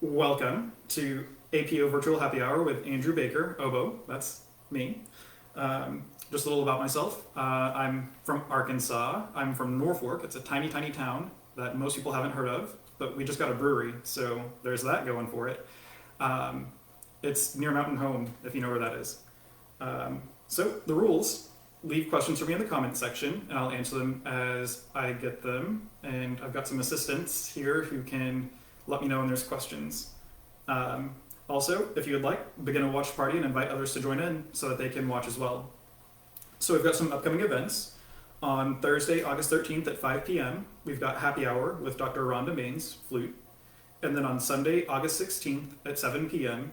Welcome to APO Virtual Happy Hour with Andrew Baker, Oboe. That's me. Just a little about myself. I'm from Arkansas. I'm from Norfolk. It's a tiny, tiny town that most people haven't heard of, but we just got a brewery, so there's that going for it. It's near Mountain Home, if you know where that is. So the rules: leave questions for me in the comment section, and I'll answer them as I get them. And I've got some assistants here who can let me know when there's questions. Also, if you would like, begin a watch party and invite others to join in so that they can watch as well. So we've got some upcoming events. On Thursday, August 13th at 5 p.m., we've got Happy Hour with Dr. Rhonda Maines, flute. And then on Sunday, August 16th at 7 p.m.,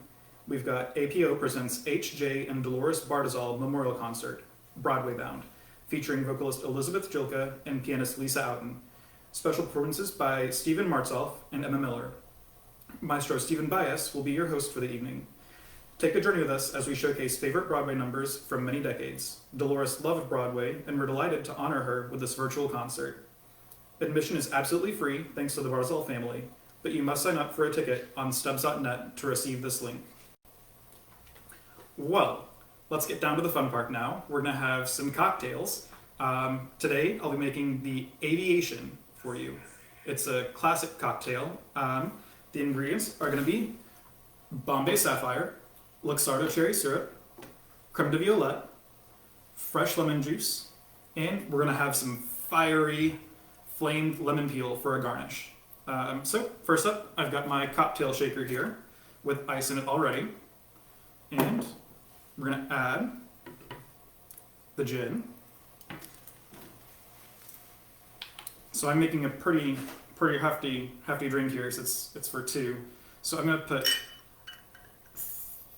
we've got APO presents H.J. and Dolores Bardazol Memorial Concert, Broadway bound, featuring vocalist Elizabeth Jilka and pianist Lisa Outen. Special performances by Stephen Martzoff and Emma Miller. Maestro Stephen Bias will be your host for the evening. Take a journey with us as we showcase favorite Broadway numbers from many decades. Dolores loved Broadway, and we're delighted to honor her with this virtual concert. Admission is absolutely free, thanks to the Barzal family, but you must sign up for a ticket on stubs.net to receive this link. Well, let's get down to the fun part now. We're going to have some cocktails. Today, I'll be making the Aviation for you. It's a classic cocktail. The ingredients are going to be Bombay Sapphire, Luxardo cherry syrup, creme de violette, fresh lemon juice, and we're going to have some fiery flamed lemon peel for a garnish. So first up, I've got my cocktail shaker here with ice in it already, and we're going to add the gin. So I'm making a pretty hefty drink here, so it's for two. So I'm going to put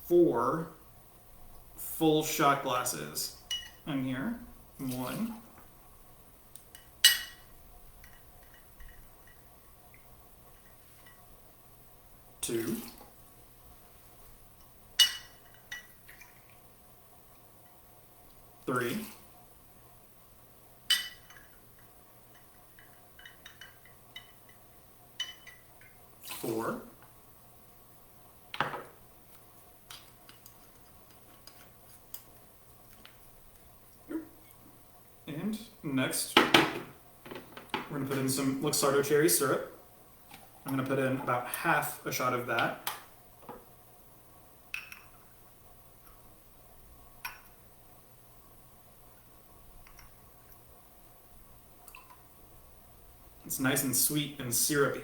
4 full shot glasses in here. 1, 2, 3, 4, and next we're going to put in some Luxardo cherry syrup. I'm going to put in about half a shot of that. It's nice and sweet and syrupy.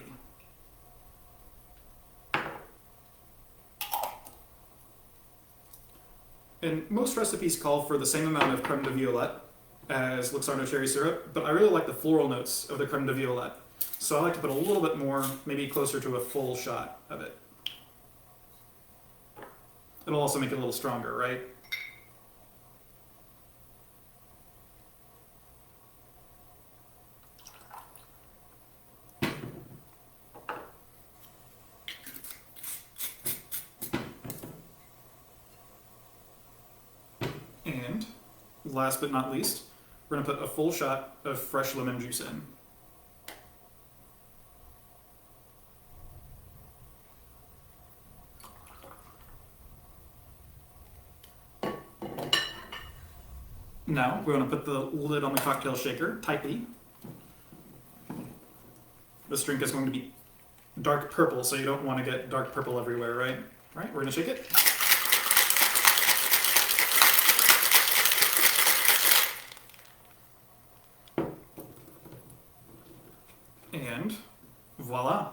And most recipes call for the same amount of creme de violette as Luxardo cherry syrup, but I really like the floral notes of the creme de violette. So I like to put a little bit more, maybe closer to a full shot of it. It'll also make it a little stronger, right? And last but not least, we're going to put a full shot of fresh lemon juice in. Now we're going to put the lid on the cocktail shaker tightly. This drink is going to be dark purple, so you don't want to get dark purple everywhere, right? All right, we're going to shake it. And voila.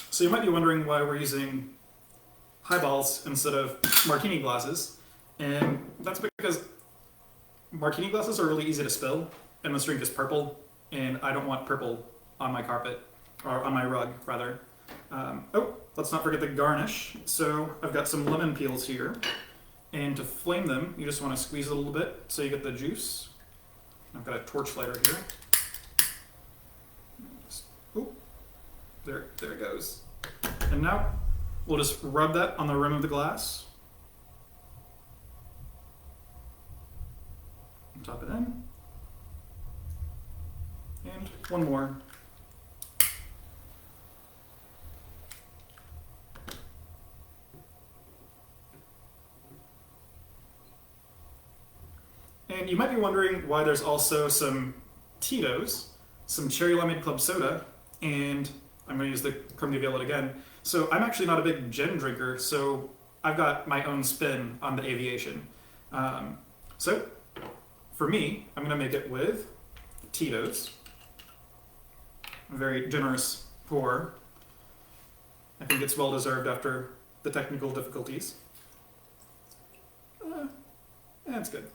So you might be wondering why we're using highballs instead of martini glasses, and that's because martini glasses are really easy to spill, and this drink is purple, and I don't want purple on my carpet, or on my rug, rather. Oh, let's not forget the garnish. So I've got some lemon peels here, And to flame them, you just want to squeeze it a little bit so you get the juice. I've got a torch lighter here. Oop, there it goes. And now we'll just rub that on the rim of the glass. And top it in. And one more. And you might be wondering why there's also some Tito's, some cherry limeade club soda, and I'm going to use the creme de violet again. So I'm actually not a big gin drinker, so I've got my own spin on the Aviation. So for me, I'm going to make it with Tito's. A very generous pour. I think it's well deserved after the technical difficulties. That's good.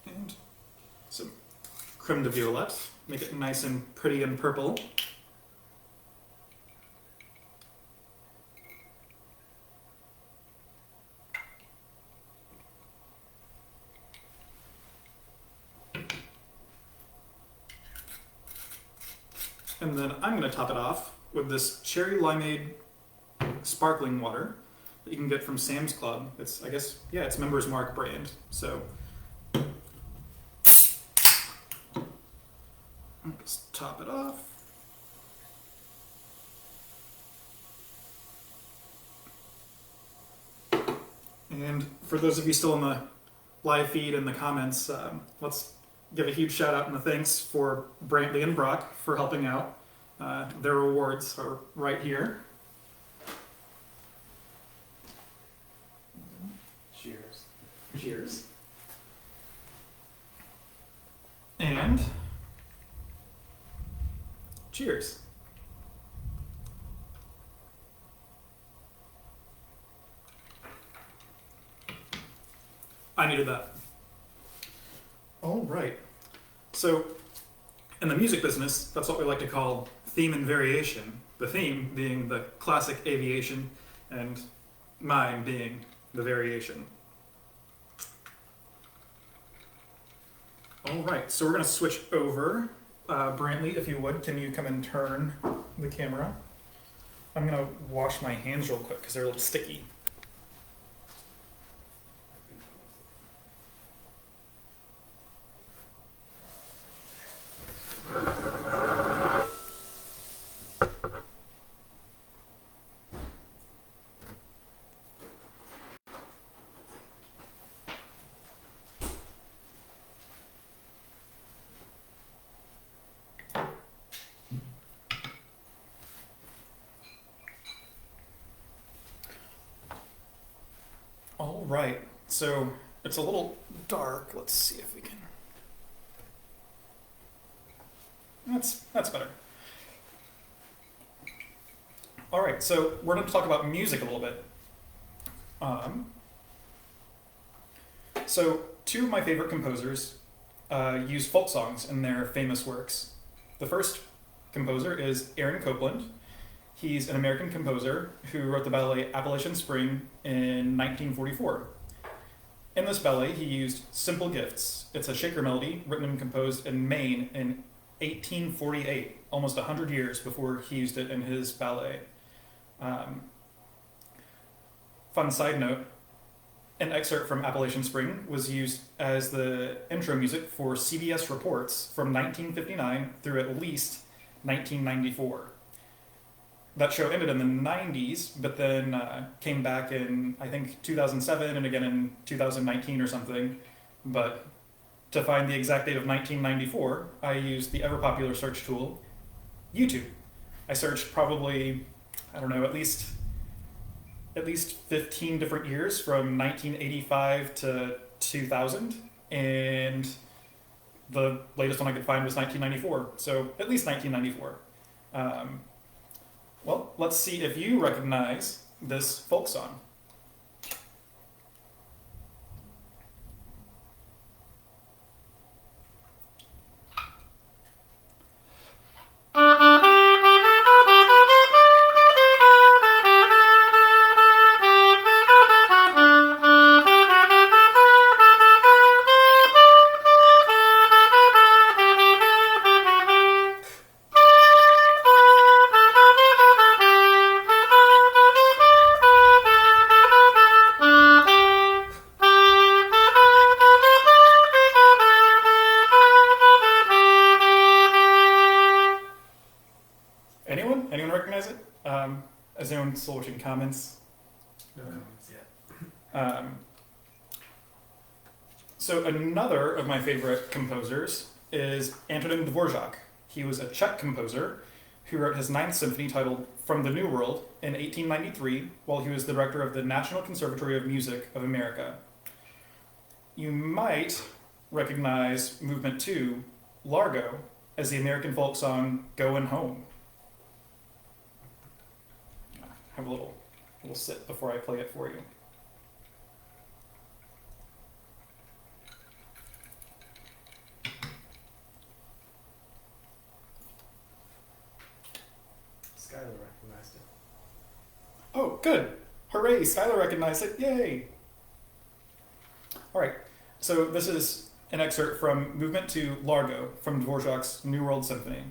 And some creme de violet. Make it nice and pretty and purple. And then I'm going to top it off with this cherry limeade sparkling water that you can get from Sam's Club. It's, I guess, yeah, it's Members Mark brand. So just top it off. And for those of you still in the live feed and the comments, let's give a huge shout out and a thanks for Brantley and Brock for helping out. Their rewards are right here. Cheers. Cheers. And cheers. I needed that. All right. So, in the music business, that's what we like to call theme and variation. The theme being the classic Aviation, and mine being the variation. All right, so we're going to switch over. Brantley, if you would, can you come and turn the camera? I'm going to wash my hands real quick because they're a little sticky. All right, so it's a little dark. Let's see if we can. That's better. All right, so we're going to talk about music a little bit. So two of my favorite composers use folk songs in their famous works. The first composer is Aaron Copland. He's an American composer who wrote the ballet Appalachian Spring in 1944. In this ballet, he used Simple Gifts. It's a shaker melody written and composed in Maine in 1848, almost 100 years before he used it in his ballet. Fun side note, an excerpt from Appalachian Spring was used as the intro music for CBS Reports from 1959 through at least 1994. That show ended in the 90s, but then came back in, I think, 2007 and again in 2019 or something. But to find the exact date of 1994, I used the ever-popular search tool, YouTube. I searched probably, I don't know, at least 15 different years from 1985 to 2000, and the latest one I could find was 1994, so at least 1994. Well, let's see if you recognize this folk song. Anyone recognize it? Has anyone still watching comments? No comments yet. So another of my favorite composers is Anton Dvorak. He was a Czech composer who wrote his Ninth Symphony titled From the New World in 1893 while he was the director of the National Conservatory of Music of America. You might recognize Movement 2, Largo, as the American folk song Goin' Home. Have a little sip before I play it for you. Skylar recognized it. Oh, good. Hooray, Skylar recognized it. Yay. All right. So this is an excerpt from Movement 2, Largo, from Dvorak's New World Symphony.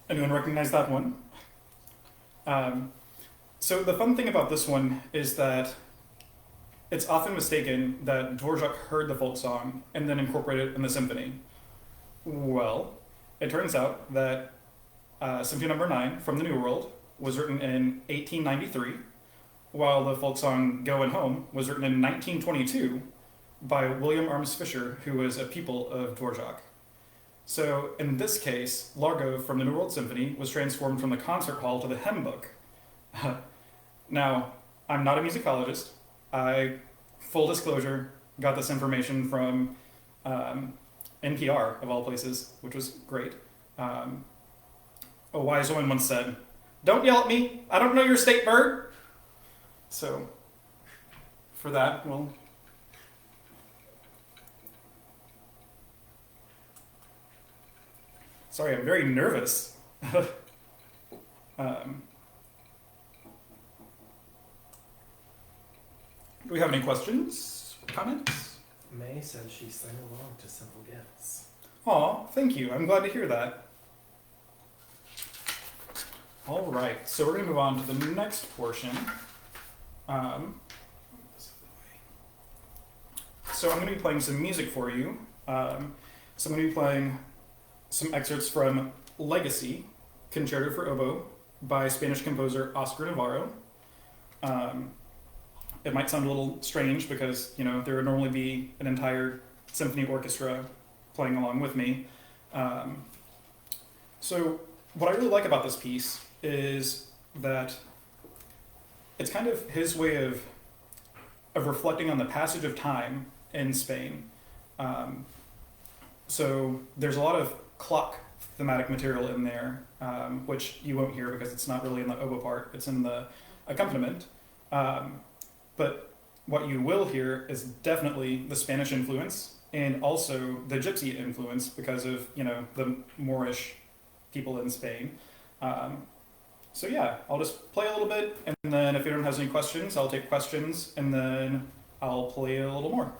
Anyone recognize that one? So the fun thing about this one is that it's often mistaken that Dvorak heard the folk song and then incorporated it in the symphony. Well, it turns out that Symphony Number 9 from the New World was written in 1893, while the folk song Goin' Home was written in 1922 by William Arms Fisher, who was a pupil of Dvorak. So in this case, Largo from the New World Symphony was transformed from the concert hall to the hymn book. Now, I'm not a musicologist. I, full disclosure, got this information from NPR, of all places, which was great. A wise woman once said, "Don't yell at me, I don't know your state bird." So, for that, well... Sorry, I'm very nervous. Do we have any questions? Comments? May says she sang along to Simple Gifts. Aw, thank you. I'm glad to hear that. All right, so we're going to move on to the next portion. So I'm going to be playing some music for you. So I'm going to be playing some excerpts from Legacy, Concerto for Oboe, by Spanish composer Oscar Navarro. It might sound a little strange because, you know, there would normally be an entire symphony orchestra playing along with me. So what I really like about this piece is that it's kind of his way of reflecting on the passage of time in Spain. So there's a lot of clock thematic material in there, which you won't hear because it's not really in the oboe part, it's in the accompaniment. But what you will hear is definitely the Spanish influence and also the Gypsy influence because of, you know, the Moorish people in Spain. So yeah, I'll just play a little bit, and then if anyone has any questions, I'll take questions, and then I'll play a little more.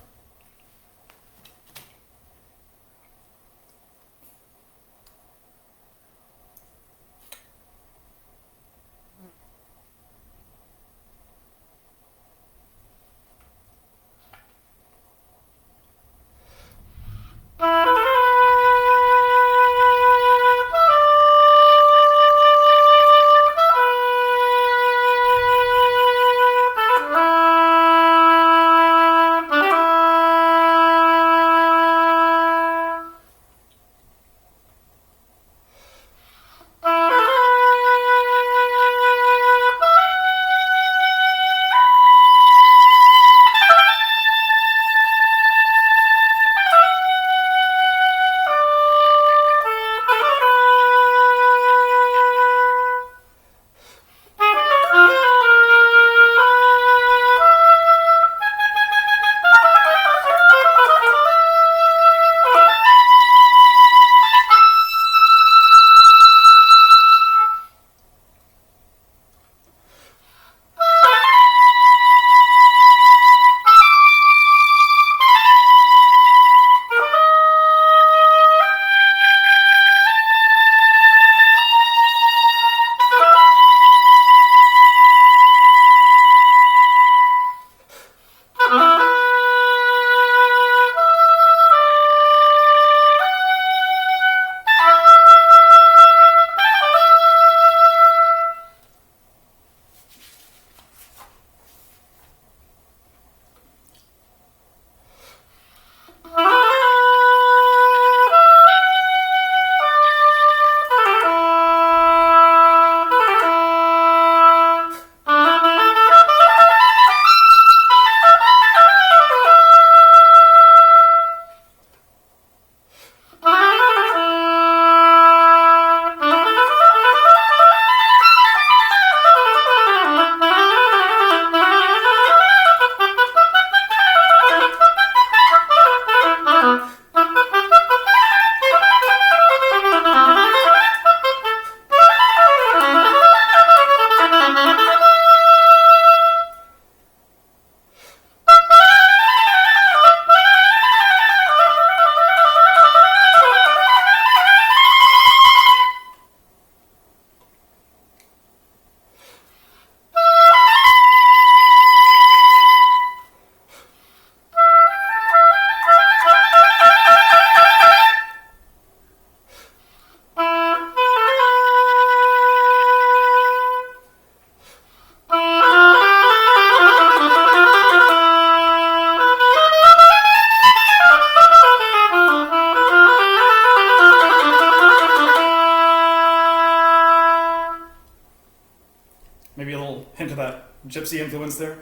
hint of that gypsy influence there.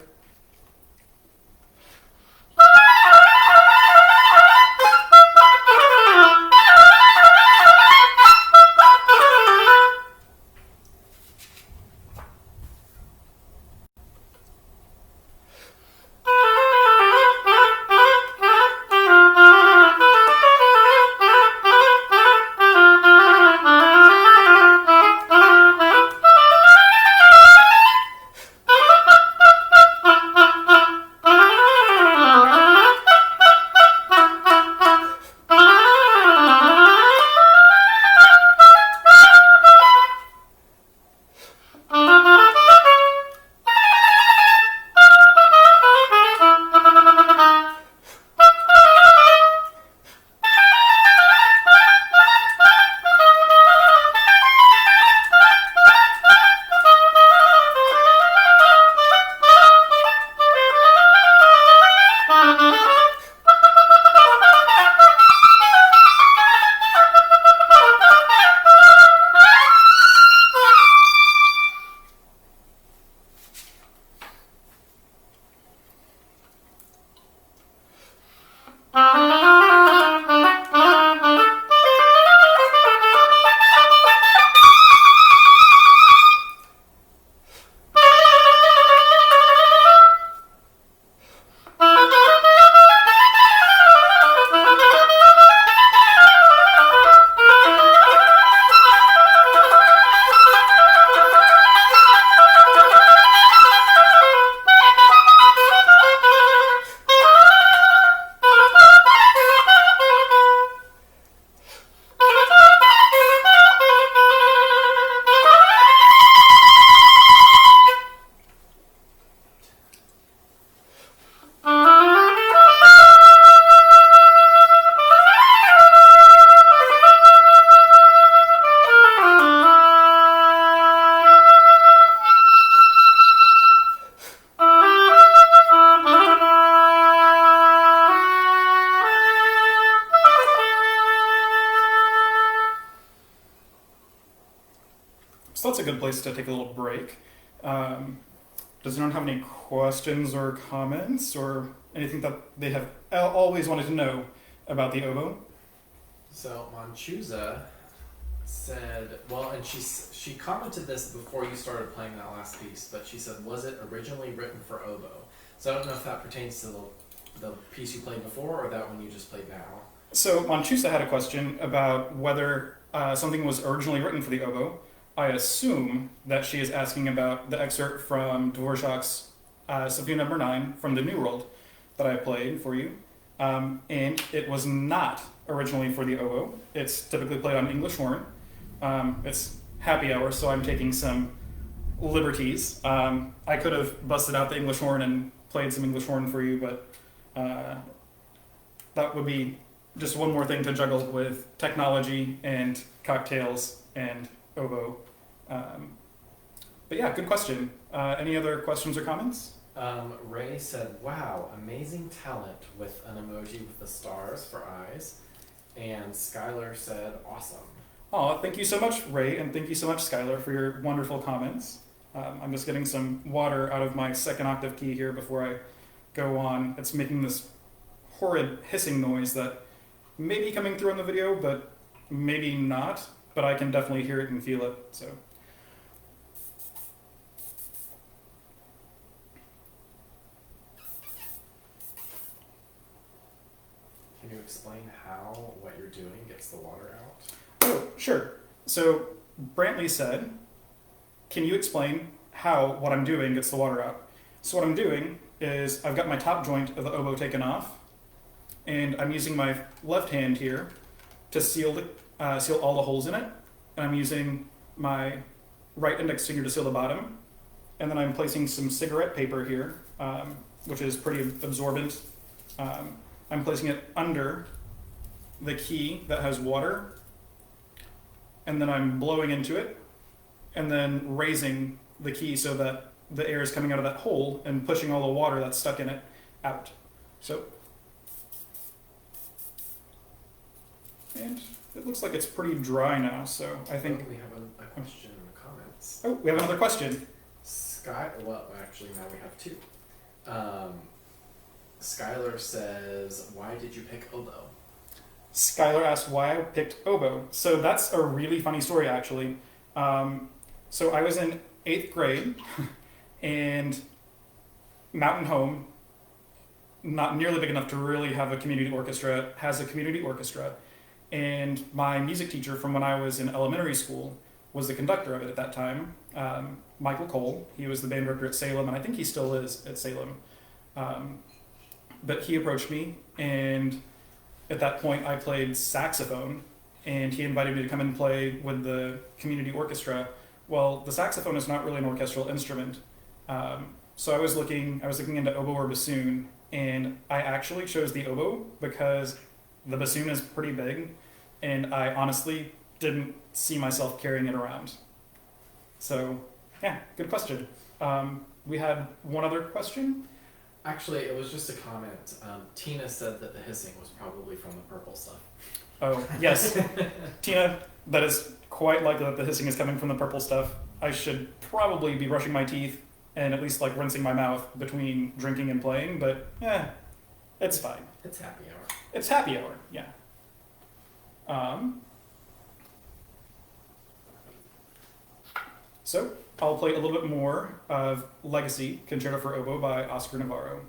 So that's a good place to take a little break. Does anyone have any questions or comments or anything that they have always wanted to know about the oboe? So Manchusa said, well, and she commented this before you started playing that last piece, but she said, was it originally written for oboe? So I don't know if that pertains to the piece you played before or that one you just played now. So Manchusa had a question about whether something was originally written for the oboe. I assume that she is asking about the excerpt from Dvorak's Symphony No. 9 from the New World that I played for you. And it was not originally for the oboe. It's typically played on English horn. It's happy hour, so I'm taking some liberties. I could have busted out the English horn and played some English horn for you, but that would be just one more thing to juggle with technology and cocktails and oboe. But yeah, good question. Any other questions or comments? Ray said, wow, amazing talent with an emoji with the stars for eyes. And Skylar said, awesome. Oh, thank you so much, Ray, and thank you so much, Skylar, for your wonderful comments. I'm just getting some water out of my second octave key here before I go on. It's making this horrid hissing noise that may be coming through in the video, but maybe not. But I can definitely hear it and feel it, so. Can you explain how what you're doing gets the water out? Oh, sure. So Brantley said, can you explain how what I'm doing gets the water out? So what I'm doing is I've got my top joint of the oboe taken off, and I'm using my left hand here to seal all the holes in it, and I'm using my right index finger to seal the bottom, and then I'm placing some cigarette paper here, which is pretty absorbent. I'm placing it under the key that has water, and then I'm blowing into it, and then raising the key so that the air is coming out of that hole and pushing all the water that's stuck in it out. So, and it looks like it's pretty dry now, so I think... We have a question in the comments. Oh, we have another question. Well, actually, now we have two. Skylar says, "Why did you pick oboe?" Skylar asked why I picked oboe. So that's a really funny story, actually. So I was in 8th grade, and Mountain Home, not nearly big enough to really have a community orchestra, has a community orchestra. And my music teacher from when I was in elementary school was the conductor of it at that time, Michael Cole. He was the band director at Salem, and I think he still is at Salem. But he approached me, and at that point I played saxophone, and he invited me to come and play with the community orchestra. Well, the saxophone is not really an orchestral instrument. So I was looking into oboe or bassoon, and I actually chose the oboe because the bassoon is pretty big, and I honestly didn't see myself carrying it around. So, yeah, good question. We had one other question. Actually, it was just a comment. Tina said that the hissing was probably from the purple stuff. Oh, yes. Tina, that is quite likely that the hissing is coming from the purple stuff. I should probably be brushing my teeth and at least rinsing my mouth between drinking and playing, but it's fine. It's happy hour. It's happy hour, yeah. So I'll play a little bit more of Legacy, Concerto for Oboe by Oscar Navarro.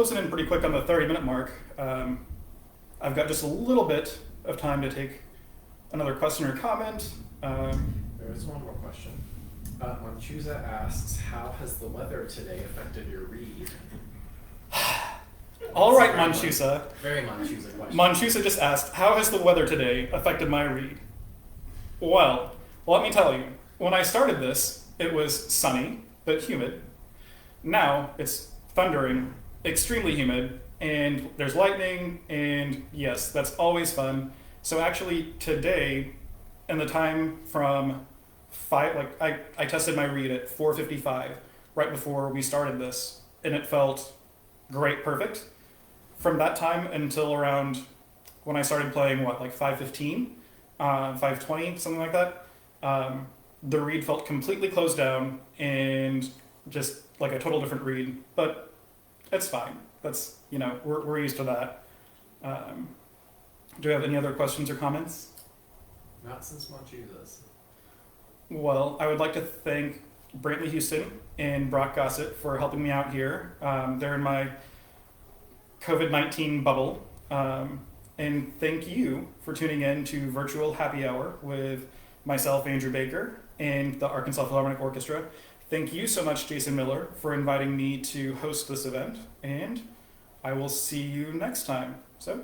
closing in pretty quick on the 30-minute mark. I've got just a little bit of time to take another question or comment. There is one more question. Manchusa asks, how has the weather today affected your read? All right, Very Manchusa. Very Manchusa question. Manchusa just asked, how has the weather today affected my read? Well, let me tell you. When I started this, it was sunny, but humid. Now, it's thundering, extremely humid, and there's lightning, and yes, that's always fun. So actually, today, in the time from 5, I tested my read at 4:55, right before we started this, and it felt great, perfect. From that time until around when I started playing, 5:15, 5:20, something like that, the read felt completely closed down and just like a total different read. But it's fine. That's, we're used to that. Do you have any other questions or comments? Not since Manchusa's. Well, I would like to thank Brantley Houston and Brock Gossett for helping me out here. They're in my COVID-19 bubble. And thank you for tuning in to Virtual Happy Hour with myself, Andrew Baker, and the Arkansas Philharmonic Orchestra. Thank you so much, Jason Miller, for inviting me to host this event, and I will see you next time. So,